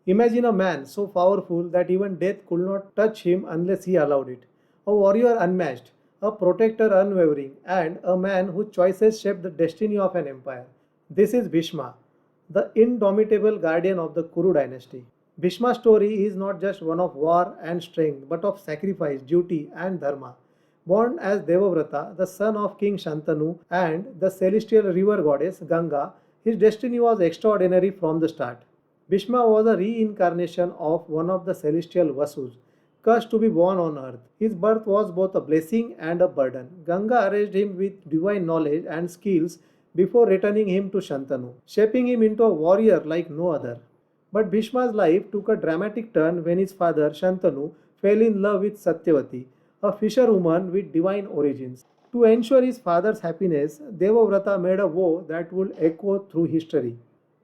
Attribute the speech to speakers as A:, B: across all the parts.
A: Imagine a man so powerful that even death could not touch him unless he allowed it. A warrior unmatched, a protector unwavering, and a man whose choices shaped the destiny of an empire. This is Bhishma, the indomitable guardian of the Kuru dynasty. Bhishma's story is not just one of war and strength, but of sacrifice, duty, and dharma. Born as Devavrata, the son of King Shantanu and the celestial river goddess Ganga, his destiny was extraordinary from the start. Bhishma was a reincarnation of one of the celestial Vasus, cursed to be born on earth. His birth was both a blessing and a burden. Ganga raised him with divine knowledge and skills before returning him to Shantanu, shaping him into a warrior like no other. But Bhishma's life took a dramatic turn when his father, Shantanu, fell in love with Satyavati, a fisherwoman with divine origins. To ensure his father's happiness, Devavrata made a vow that would echo through history.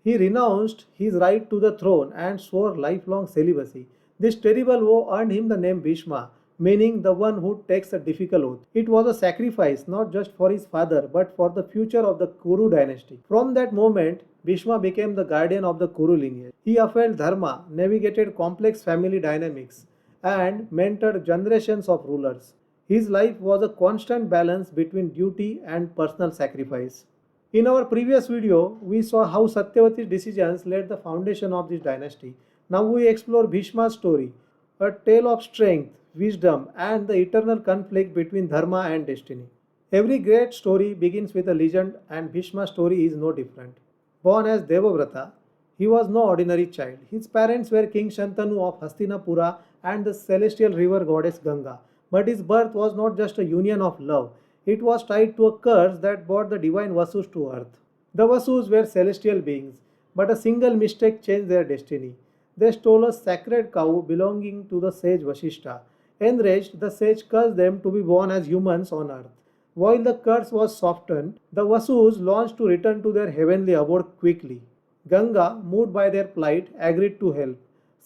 A: He renounced his right to the throne and swore lifelong celibacy. This terrible vow earned him the name Bhishma, meaning the one who takes a difficult oath. It was a sacrifice not just for his father but for the future of the Kuru dynasty. From that moment, Bhishma became the guardian of the Kuru lineage. He upheld Dharma, navigated complex family dynamics, and mentored generations of rulers. His life was a constant balance between duty and personal sacrifice. In our previous video, we saw how Satyavati's decisions laid the foundation of this dynasty. Now we explore Bhishma's story, a tale of strength, wisdom, and the eternal conflict between dharma and destiny. Every great story begins with a legend, and Bhishma's story is no different. Born as Devavrata, he was no ordinary child. His parents were King Shantanu of Hastinapura and the celestial river goddess Ganga. But his birth was not just a union of love, it was tied to a curse that brought the divine Vasus to earth. The Vasus were celestial beings, but a single mistake changed their destiny. They stole a sacred cow belonging to the Sage Vashishtha. Enraged, the sage cursed them to be born as humans on earth. While the curse was softened, the Vasus launched to return to their heavenly abode quickly. Ganga, moved by their plight, agreed to help.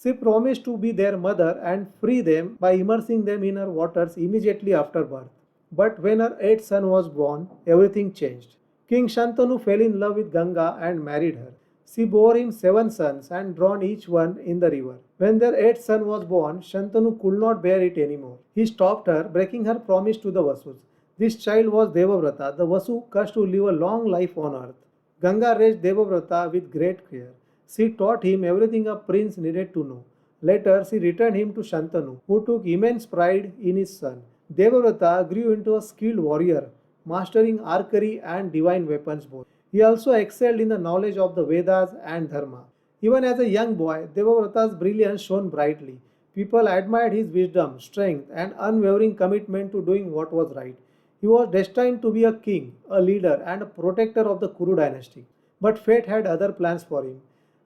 A: She promised to be their mother and free them by immersing them in her waters immediately after birth. But when her eighth son was born, everything changed. King Shantanu fell in love with Ganga and married her. She bore him 7 sons and drowned each one in the river. When their eighth son was born, Shantanu could not bear it anymore. He stopped her, breaking her promise to the Vasus. This child was Devavrata, the Vasu cursed to live a long life on earth. Ganga raised Devavrata with great care. She taught him everything a prince needed to know. Later, she returned him to Shantanu, who took immense pride in his son. Devavrata grew into a skilled warrior, mastering archery and divine weapons both. He also excelled in the knowledge of the Vedas and Dharma. Even as a young boy, Devavrata's brilliance shone brightly. People admired his wisdom, strength, and unwavering commitment to doing what was right. He was destined to be a king, a leader, and a protector of the Kuru dynasty. But fate had other plans for him.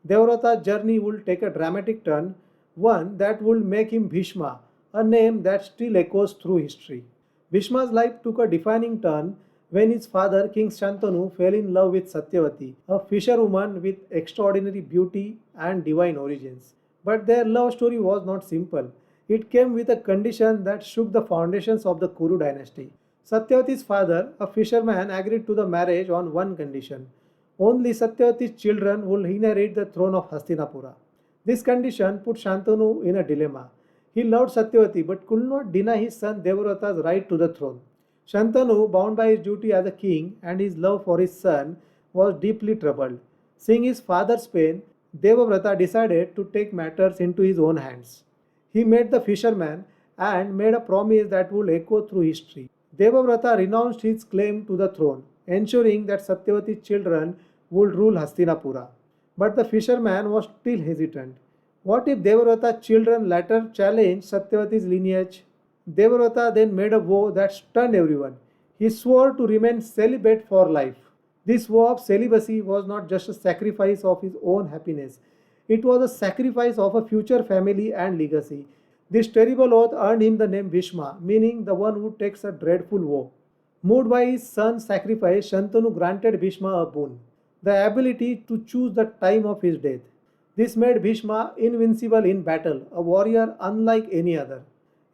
A: Devavrata's journey would take a dramatic turn, one that would make him Bhishma, a name that still echoes through history. Bhishma's life took a defining turn when his father, King Shantanu, fell in love with Satyavati, a fisherwoman with extraordinary beauty and divine origins. But their love story was not simple. It came with a condition that shook the foundations of the Kuru dynasty. Satyavati's father, a fisherman, agreed to the marriage on one condition. Only Satyavati's children would inherit the throne of Hastinapura. This condition put Shantanu in a dilemma. He loved Satyavati but could not deny his son Devavrata's right to the throne. Shantanu, bound by his duty as a king and his love for his son, was deeply troubled. Seeing his father's pain, Devavrata decided to take matters into his own hands. He met the fisherman and made a promise that would echo through history. Devavrata renounced his claim to the throne, ensuring that Satyavati's children would rule Hastinapura. But the fisherman was still hesitant. What if Devavrata's children later challenged Satyavati's lineage? Devavrata then made a vow that stunned everyone. He swore to remain celibate for life. This vow of celibacy was not just a sacrifice of his own happiness, it was a sacrifice of a future family and legacy. This terrible oath earned him the name Bhishma, meaning the one who takes a dreadful vow. Moved by his son's sacrifice, Shantanu granted Bhishma a boon, the ability to choose the time of his death. This made Bhishma invincible in battle, a warrior unlike any other.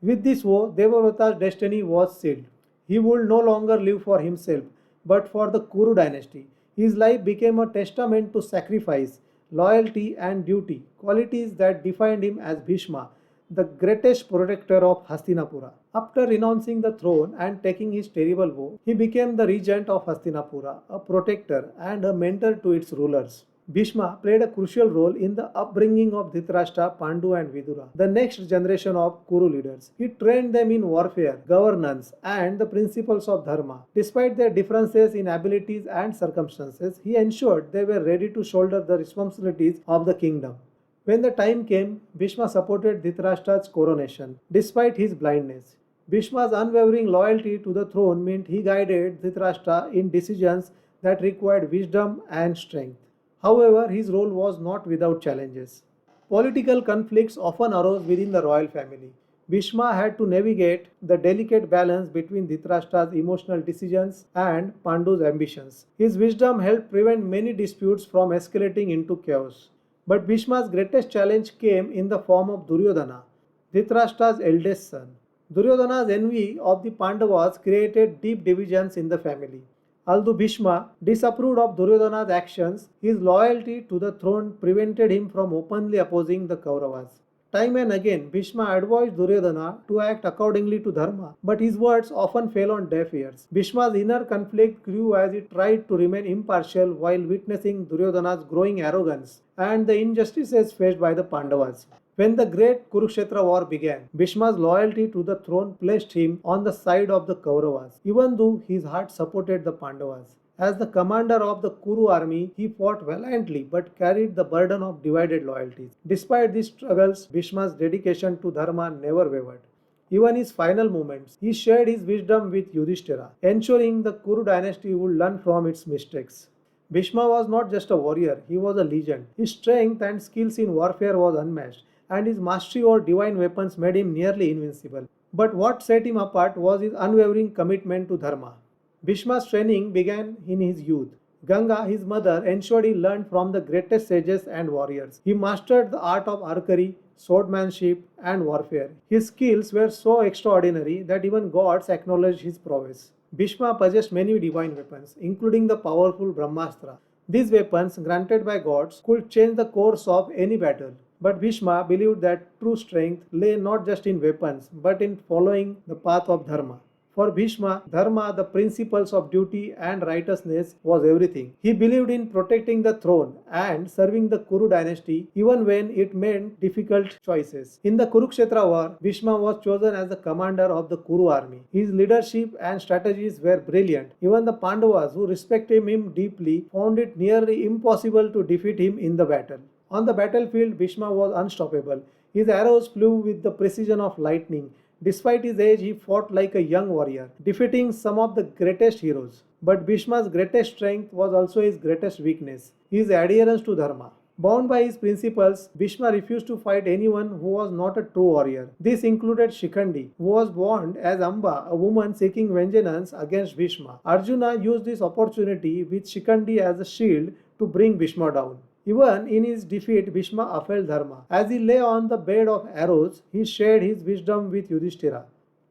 A: With this vow, Devavrata's destiny was sealed. He would no longer live for himself, but for the Kuru dynasty. His life became a testament to sacrifice, loyalty, and duty, qualities that defined him as Bhishma, the greatest protector of Hastinapura. After renouncing the throne and taking his terrible vow, he became the regent of Hastinapura, a protector and a mentor to its rulers. Bhishma played a crucial role in the upbringing of Dhritarashtra, Pandu, and Vidura, the next generation of Kuru leaders. He trained them in warfare, governance, and the principles of Dharma. Despite their differences in abilities and circumstances, he ensured they were ready to shoulder the responsibilities of the kingdom. When the time came, Bhishma supported Dhritarashtra's coronation, despite his blindness. Bhishma's unwavering loyalty to the throne meant he guided Dhritarashtra in decisions that required wisdom and strength. However, his role was not without challenges. Political conflicts often arose within the royal family. Bhishma had to navigate the delicate balance between Dhritarashtra's emotional decisions and Pandu's ambitions. His wisdom helped prevent many disputes from escalating into chaos. But Bhishma's greatest challenge came in the form of Duryodhana, Dhritarashtra's eldest son. Duryodhana's envy of the Pandavas created deep divisions in the family. Although Bhishma disapproved of Duryodhana's actions, his loyalty to the throne prevented him from openly opposing the Kauravas. Time and again, Bhishma advised Duryodhana to act accordingly to Dharma, but his words often fell on deaf ears. Bhishma's inner conflict grew as he tried to remain impartial while witnessing Duryodhana's growing arrogance and the injustices faced by the Pandavas. When the great Kurukshetra war began, Bhishma's loyalty to the throne placed him on the side of the Kauravas, even though his heart supported the Pandavas. As the commander of the Kuru army, he fought valiantly but carried the burden of divided loyalties. Despite these struggles, Bhishma's dedication to Dharma never wavered. Even in his final moments, he shared his wisdom with Yudhishthira, ensuring the Kuru dynasty would learn from its mistakes. Bhishma was not just a warrior, he was a legend. His strength and skills in warfare was unmatched, and his mastery over divine weapons made him nearly invincible. But what set him apart was his unwavering commitment to Dharma. Bhishma's training began in his youth. Ganga, his mother, ensured he learned from the greatest sages and warriors. He mastered the art of archery, swordsmanship, and warfare. His skills were so extraordinary that even gods acknowledged his prowess. Bhishma possessed many divine weapons, including the powerful Brahmastra. These weapons, granted by gods, could change the course of any battle. But Bhishma believed that true strength lay not just in weapons, but in following the path of Dharma. For Bhishma, Dharma, the principles of duty and righteousness, was everything. He believed in protecting the throne and serving the Kuru dynasty even when it meant difficult choices. In the Kurukshetra war, Bhishma was chosen as the commander of the Kuru army. His leadership and strategies were brilliant. Even the Pandavas, who respected him deeply, found it nearly impossible to defeat him in the battle. On the battlefield, Bhishma was unstoppable. His arrows flew with the precision of lightning. Despite his age, he fought like a young warrior, defeating some of the greatest heroes. But Bhishma's greatest strength was also his greatest weakness, his adherence to Dharma. Bound by his principles, Bhishma refused to fight anyone who was not a true warrior. This included Shikhandi, who was born as Amba, a woman seeking vengeance against Bhishma. Arjuna used this opportunity with Shikhandi as a shield to bring Bhishma down. Even in his defeat, Bhishma upheld Dharma. As he lay on the bed of arrows, he shared his wisdom with Yudhishthira,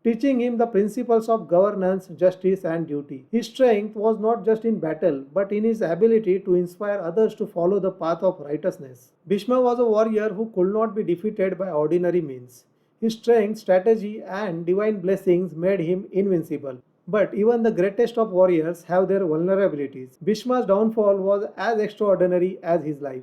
A: teaching him the principles of governance, justice, and duty. His strength was not just in battle, but in his ability to inspire others to follow the path of righteousness. Bhishma was a warrior who could not be defeated by ordinary means. His strength, strategy, and divine blessings made him invincible. But even the greatest of warriors have their vulnerabilities. Bhishma's downfall was as extraordinary as his life.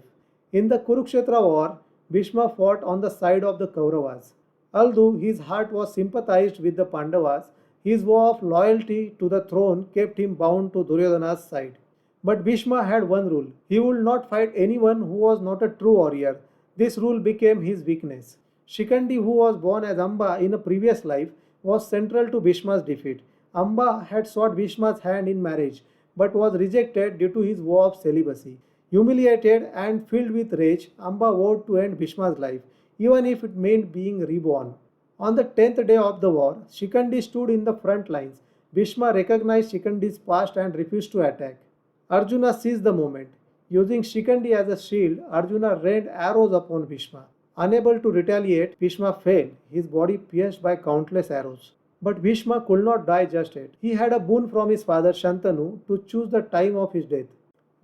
A: In the Kurukshetra war, Bhishma fought on the side of the Kauravas. Although his heart was sympathized with the Pandavas, his vow of loyalty to the throne kept him bound to Duryodhana's side. But Bhishma had one rule: he would not fight anyone who was not a true warrior. This rule became his weakness. Shikhandi, who was born as Amba in a previous life, was central to Bhishma's defeat. Amba had sought Bhishma's hand in marriage, but was rejected due to his vow of celibacy. Humiliated and filled with rage, Amba vowed to end Bhishma's life, even if it meant being reborn. On the 10th day of the war, Shikhandi stood in the front lines. Bhishma recognized Shikhandi's past and refused to attack. Arjuna seized the moment. Using Shikhandi as a shield, Arjuna rained arrows upon Bhishma. Unable to retaliate, Bhishma fell, his body pierced by countless arrows. But Bhishma could not die just yet. He had a boon from his father Shantanu to choose the time of his death.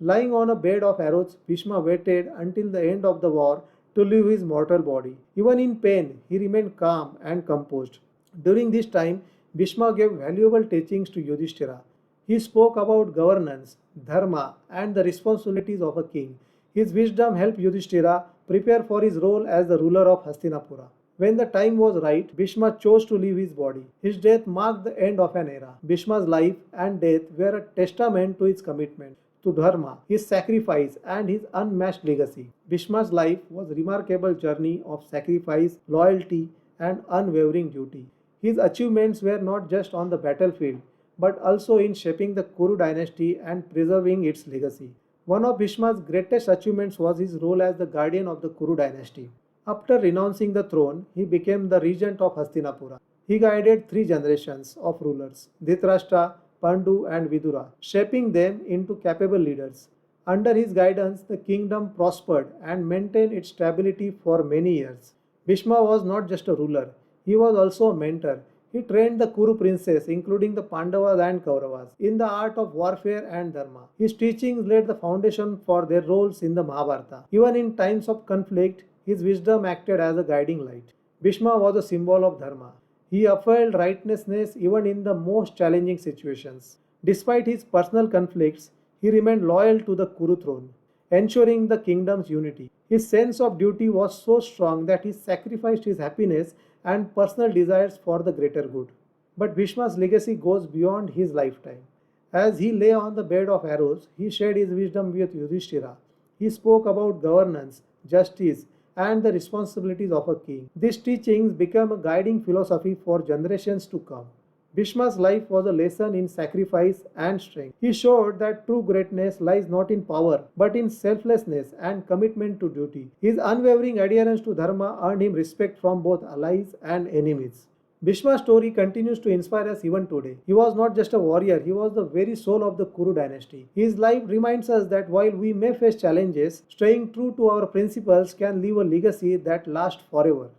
A: Lying on a bed of arrows, Bhishma waited until the end of the war to leave his mortal body. Even in pain, he remained calm and composed. During this time, Bhishma gave valuable teachings to Yudhishthira. He spoke about governance, dharma, and the responsibilities of a king. His wisdom helped Yudhishthira prepare for his role as the ruler of Hastinapura. When the time was right, Bhishma chose to leave his body. His death marked the end of an era. Bhishma's life and death were a testament to his commitment to Dharma, his sacrifice, and his unmatched legacy. Bhishma's life was a remarkable journey of sacrifice, loyalty, and unwavering duty. His achievements were not just on the battlefield, but also in shaping the Kuru dynasty and preserving its legacy. One of Bhishma's greatest achievements was his role as the guardian of the Kuru dynasty. After renouncing the throne, he became the regent of Hastinapura. He guided three generations of rulers, Dhritarashtra, Pandu, and Vidura, shaping them into capable leaders. Under his guidance, the kingdom prospered and maintained its stability for many years. Bhishma was not just a ruler, he was also a mentor. He trained the Kuru princes, including the Pandavas and Kauravas, in the art of warfare and dharma. His teachings laid the foundation for their roles in the Mahabharata. Even in times of conflict, his wisdom acted as a guiding light. Bhishma was a symbol of dharma. He upheld righteousness even in the most challenging situations. Despite his personal conflicts, he remained loyal to the Kuru throne, ensuring the kingdom's unity. His sense of duty was so strong that he sacrificed his happiness and personal desires for the greater good. But Bhishma's legacy goes beyond his lifetime. As he lay on the bed of arrows, he shared his wisdom with Yudhishthira. He spoke about governance, justice, and the responsibilities of a king. These teachings became a guiding philosophy for generations to come. Bhishma's life was a lesson in sacrifice and strength. He showed that true greatness lies not in power, but in selflessness and commitment to duty. His unwavering adherence to Dharma earned him respect from both allies and enemies. Bhishma's story continues to inspire us even today. He was not just a warrior, he was the very soul of the Kuru dynasty. His life reminds us that while we may face challenges, staying true to our principles can leave a legacy that lasts forever.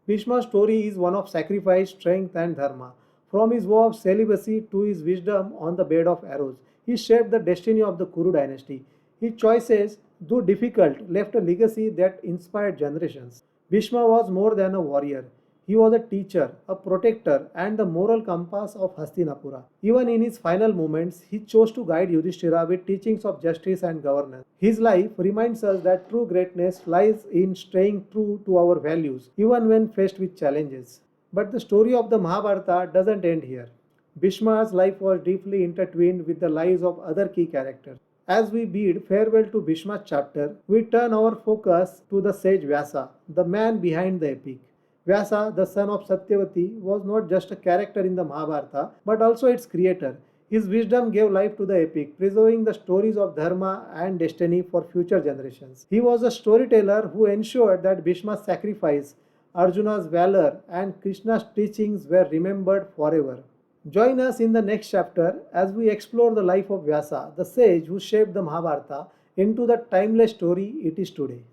A: Bhishma's story is one of sacrifice, strength, and dharma. From his vow of celibacy to his wisdom on the bed of arrows, he shaped the destiny of the Kuru dynasty. His choices, though difficult, left a legacy that inspired generations. Bhishma was more than a warrior. He was a teacher, a protector, and the moral compass of Hastinapura. Even in his final moments, he chose to guide Yudhishthira with teachings of justice and governance. His life reminds us that true greatness lies in staying true to our values, even when faced with challenges. But the story of the Mahabharata doesn't end here. Bhishma's life was deeply intertwined with the lives of other key characters. As we bid farewell to Bhishma's chapter, we turn our focus to the sage Vyasa, the man behind the epic. Vyasa, the son of Satyavati, was not just a character in the Mahabharata, but also its creator. His wisdom gave life to the epic, preserving the stories of dharma and destiny for future generations. He was a storyteller who ensured that Bhishma's sacrifice, Arjuna's valor, and Krishna's teachings were remembered forever. Join us in the next chapter as we explore the life of Vyasa, the sage who shaped the Mahabharata into the timeless story it is today.